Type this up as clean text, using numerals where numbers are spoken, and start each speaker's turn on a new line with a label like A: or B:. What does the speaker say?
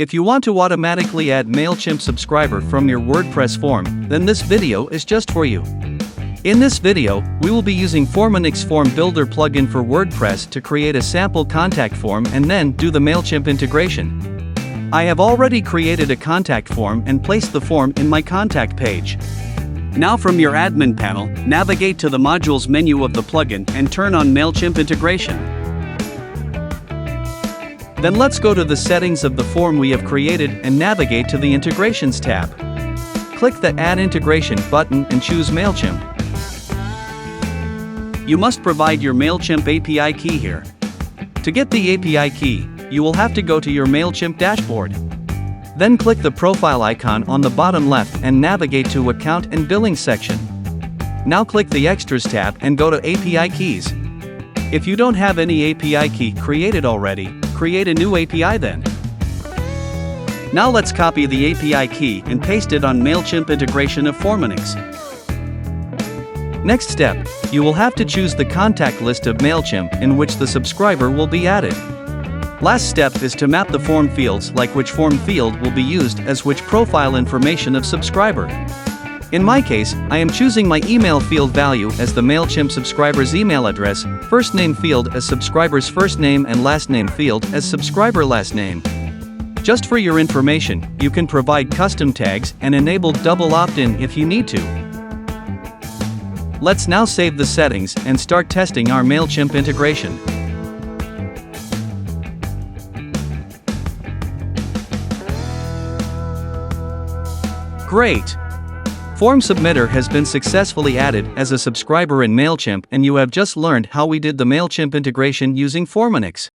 A: If you want to automatically add Mailchimp subscriber from your WordPress form, then this video is just for you. In this video, we will be using Forminix Form Builder plugin for WordPress to create a sample contact form and then do the Mailchimp integration. I have already created a contact form and placed the form in my contact page. Now from your admin panel, navigate to the modules menu of the plugin and turn on Mailchimp Integration. Then let's go to the settings of the form we have created and navigate to the Integrations tab. Click the Add Integration button and choose Mailchimp. You must provide your Mailchimp API key here. To get the API key, you will have to go to your Mailchimp dashboard. Then click the profile icon on the bottom left and navigate to Account and Billing section. Now click the Extras tab and go to API keys. If you don't have any API key created already, create a new API then. Now let's copy the API key and paste it on Mailchimp integration of Forminix. Next step, you will have to choose the contact list of Mailchimp in which the subscriber will be added. Last step is to map the form fields like which form field will be used as which profile information of subscriber. In my case, I am choosing my email field value as the Mailchimp subscriber's email address, first name field as subscriber's first name and last name field as subscriber last name. Just for your information, you can provide custom tags and enable double opt-in if you need to. Let's now save the settings and start testing our Mailchimp integration. Great! Form Submitter has been successfully added as a subscriber in Mailchimp, and you have just learned how we did the Mailchimp integration using Forminix.